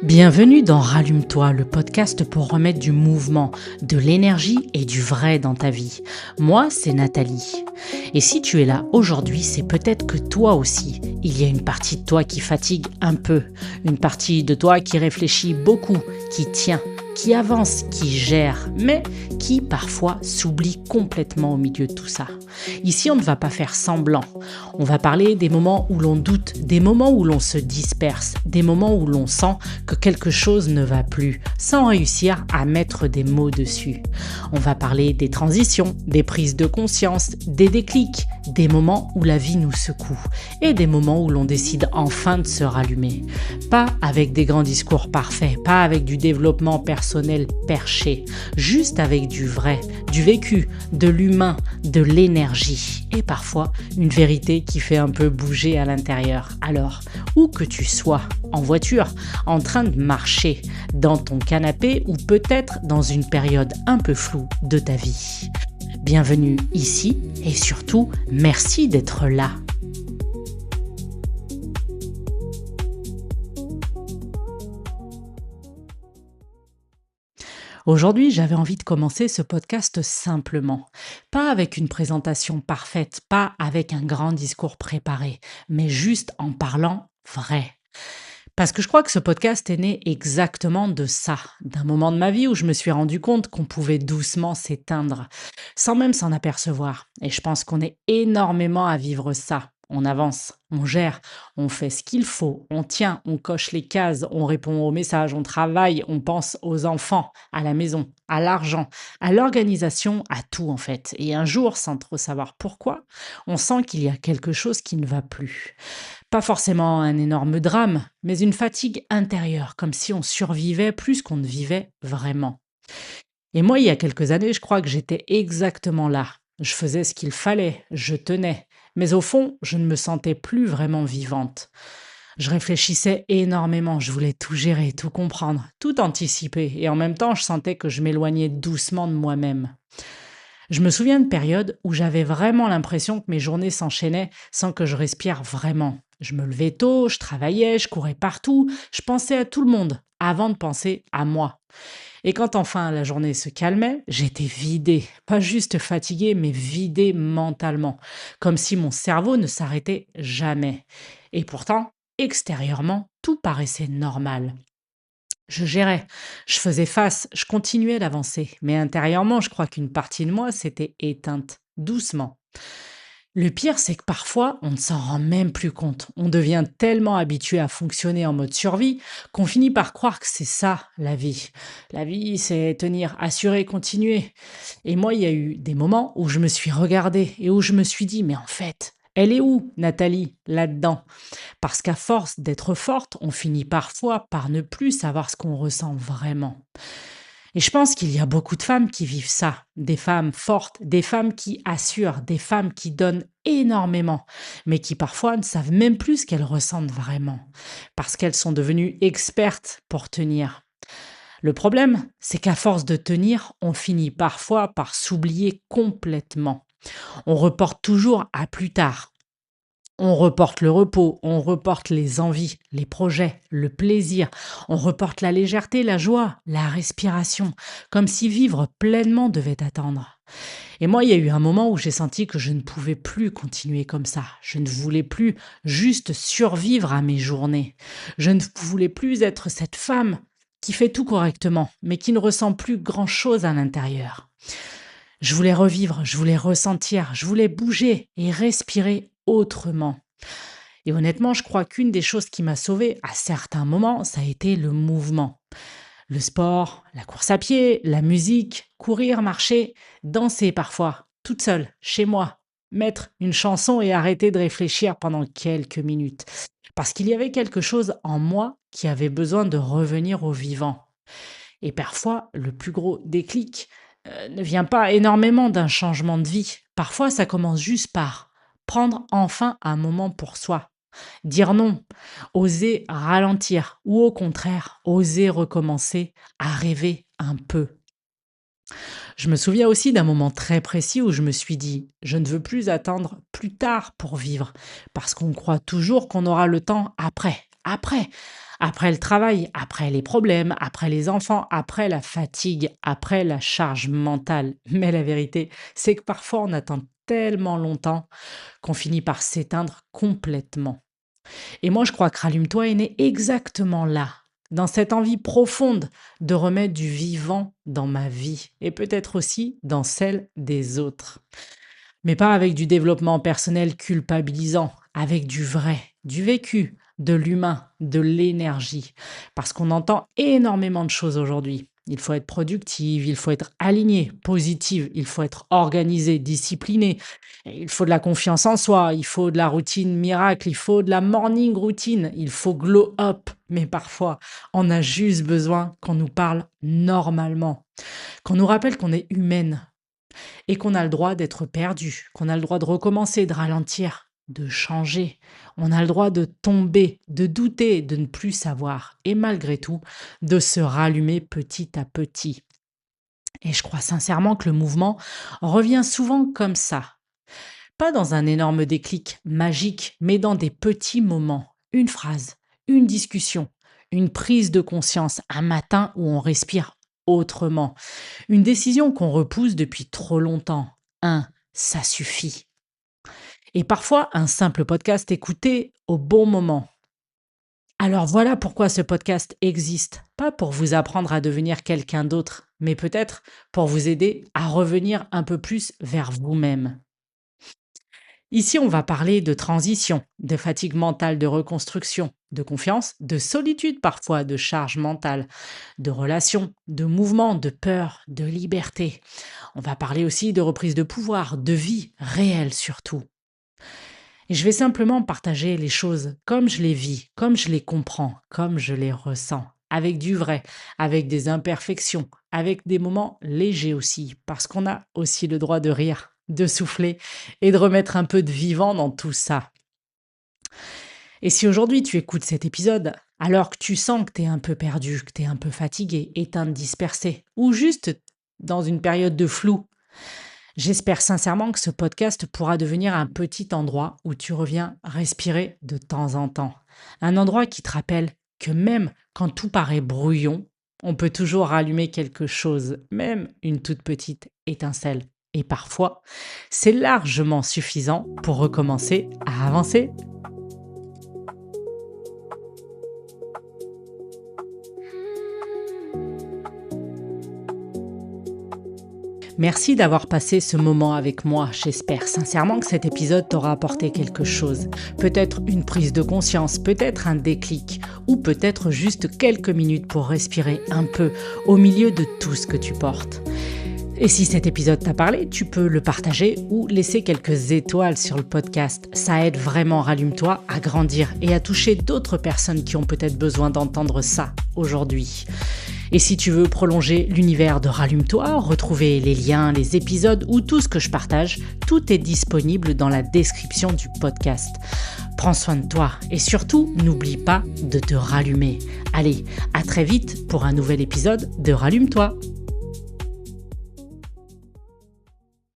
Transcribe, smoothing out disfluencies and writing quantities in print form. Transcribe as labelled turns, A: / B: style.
A: Bienvenue dans Rallume-toi, le podcast pour remettre du mouvement, de l'énergie et du vrai dans ta vie. Moi, c'est Nathalie. Et si tu es là aujourd'hui, c'est peut-être que toi aussi, il y a une partie de toi qui fatigue un peu, une partie de toi qui réfléchit beaucoup, qui tient, qui avance, qui gère, mais qui parfois s'oublie complètement au milieu de tout ça. Ici, on ne va pas faire semblant. On va parler des moments où l'on doute, des moments où l'on se disperse, des moments où l'on sent que quelque chose ne va plus, sans réussir à mettre des mots dessus. On va parler des transitions, des prises de conscience, des déclics, des moments où la vie nous secoue et des moments où l'on décide enfin de se rallumer. Pas avec des grands discours parfaits, pas avec du développement personnel perché, juste avec du vrai, du vécu, de l'humain, de l'énergie et parfois une vérité qui fait un peu bouger à l'intérieur. Alors, où que tu sois, en voiture, en train de marcher, dans ton canapé ou peut-être dans une période un peu floue de ta vie. Bienvenue ici et surtout, merci d'être là. Aujourd'hui, j'avais envie de commencer ce podcast simplement. Pas avec une présentation parfaite, pas avec un grand discours préparé, mais juste en parlant vrai. Parce que je crois que ce podcast est né exactement de ça, d'un moment de ma vie où je me suis rendu compte qu'on pouvait doucement s'éteindre, sans même s'en apercevoir. Et je pense qu'on est énormément à vivre ça. On avance, on gère, on fait ce qu'il faut, on tient, on coche les cases, on répond aux messages, on travaille, on pense aux enfants, à la maison, à l'argent, à l'organisation, à tout en fait. Et un jour, sans trop savoir pourquoi, on sent qu'il y a quelque chose qui ne va plus. Pas forcément un énorme drame, mais une fatigue intérieure, comme si on survivait plus qu'on ne vivait vraiment. Et moi, il y a quelques années, je crois que j'étais exactement là. Je faisais ce qu'il fallait, je tenais, mais au fond, je ne me sentais plus vraiment vivante. Je réfléchissais énormément, je voulais tout gérer, tout comprendre, tout anticiper, et en même temps, je sentais que je m'éloignais doucement de moi-même. Je me souviens de périodes où j'avais vraiment l'impression que mes journées s'enchaînaient sans que je respire vraiment. Je me levais tôt, je travaillais, je courais partout, je pensais à tout le monde avant de penser à moi. Et quand enfin la journée se calmait, j'étais vidée, pas juste fatiguée, mais vidée mentalement, comme si mon cerveau ne s'arrêtait jamais. Et pourtant, extérieurement, tout paraissait normal. Je gérais, je faisais face, je continuais d'avancer, mais intérieurement, je crois qu'une partie de moi s'était éteinte, doucement. Le pire, c'est que parfois, on ne s'en rend même plus compte. On devient tellement habitué à fonctionner en mode survie qu'on finit par croire que c'est ça, la vie. La vie, c'est tenir, assurer, continuer. Et moi, il y a eu des moments où je me suis regardée et où je me suis dit, mais en fait, elle est où, Nathalie, là-dedans? Parce qu'à force d'être forte, on finit parfois par ne plus savoir ce qu'on ressent vraiment. Et je pense qu'il y a beaucoup de femmes qui vivent ça, des femmes fortes, des femmes qui assurent, des femmes qui donnent énormément, mais qui parfois ne savent même plus ce qu'elles ressentent vraiment, parce qu'elles sont devenues expertes pour tenir. Le problème, c'est qu'à force de tenir, on finit parfois par s'oublier complètement. On reporte toujours à plus tard. On reporte le repos, on reporte les envies, les projets, le plaisir, on reporte la légèreté, la joie, la respiration, comme si vivre pleinement devait attendre. Et moi, il y a eu un moment où j'ai senti que je ne pouvais plus continuer comme ça. Je ne voulais plus juste survivre à mes journées. Je ne voulais plus être cette femme qui fait tout correctement, mais qui ne ressent plus grand-chose à l'intérieur. Je voulais revivre, je voulais ressentir, je voulais bouger et respirer autrement. Et honnêtement, je crois qu'une des choses qui m'a sauvée à certains moments, ça a été le mouvement. Le sport, la course à pied, la musique, courir, marcher, danser parfois, toute seule, chez moi, mettre une chanson et arrêter de réfléchir pendant quelques minutes. Parce qu'il y avait quelque chose en moi qui avait besoin de revenir au vivant. Et parfois, le plus gros déclic ne vient pas énormément d'un changement de vie. Parfois, ça commence juste par prendre enfin un moment pour soi. Dire non, oser ralentir ou au contraire, oser recommencer à rêver un peu. Je me souviens aussi d'un moment très précis où je me suis dit, je ne veux plus attendre plus tard pour vivre, parce qu'on croit toujours qu'on aura le temps après, après. Après le travail, après les problèmes, après les enfants, après la fatigue, après la charge mentale. Mais la vérité, c'est que parfois on attend tellement longtemps qu'on finit par s'éteindre complètement. Et moi, je crois que Rallume-toi est né exactement là, dans cette envie profonde de remettre du vivant dans ma vie et peut-être aussi dans celle des autres. Mais pas avec du développement personnel culpabilisant, avec du vrai, du vécu, de l'humain, de l'énergie. Parce qu'on entend énormément de choses aujourd'hui. Il faut être productive, il faut être aligné, positive, il faut être organisé, discipliné, et il faut de la confiance en soi, il faut de la routine miracle, il faut de la morning routine, il faut glow up. Mais parfois, on a juste besoin qu'on nous parle normalement, qu'on nous rappelle qu'on est humaine, et qu'on a le droit d'être perdu, qu'on a le droit de recommencer, de ralentir, de changer. On a le droit de tomber, de douter, de ne plus savoir et malgré tout, de se rallumer petit à petit. Et je crois sincèrement que le mouvement revient souvent comme ça. Pas dans un énorme déclic magique, mais dans des petits moments. Une phrase, une discussion, une prise de conscience, un matin où on respire autrement. Une décision qu'on repousse depuis trop longtemps. Ça suffit. Et parfois, un simple podcast écouté au bon moment. Alors voilà pourquoi ce podcast existe. Pas pour vous apprendre à devenir quelqu'un d'autre, mais peut-être pour vous aider à revenir un peu plus vers vous-même. Ici, on va parler de transition, de fatigue mentale, de reconstruction, de confiance, de solitude parfois, de charge mentale, de relations, de mouvement, de peur, de liberté. On va parler aussi de reprise de pouvoir, de vie réelle surtout. Et je vais simplement partager les choses comme je les vis, comme je les comprends, comme je les ressens, avec du vrai, avec des imperfections, avec des moments légers aussi, parce qu'on a aussi le droit de rire, de souffler et de remettre un peu de vivant dans tout ça. Et si aujourd'hui tu écoutes cet épisode, alors que tu sens que tu es un peu perdu, que tu es un peu fatigué, éteint, dispersé, ou juste dans une période de flou, j'espère sincèrement que ce podcast pourra devenir un petit endroit où tu reviens respirer de temps en temps. Un endroit qui te rappelle que même quand tout paraît brouillon, on peut toujours rallumer quelque chose, même une toute petite étincelle. Et parfois, c'est largement suffisant pour recommencer à avancer. Merci d'avoir passé ce moment avec moi. J'espère sincèrement que cet épisode t'aura apporté quelque chose. Peut-être une prise de conscience, peut-être un déclic, ou peut-être juste quelques minutes pour respirer un peu au milieu de tout ce que tu portes. Et si cet épisode t'a parlé, tu peux le partager ou laisser quelques étoiles sur le podcast. Ça aide vraiment Rallume-toi à grandir et à toucher d'autres personnes qui ont peut-être besoin d'entendre ça aujourd'hui. Et si tu veux prolonger l'univers de Rallume-toi, retrouver les liens, les épisodes ou tout ce que je partage, tout est disponible dans la description du podcast. Prends soin de toi et surtout, n'oublie pas de te rallumer. Allez, à très vite pour un nouvel épisode de Rallume-toi.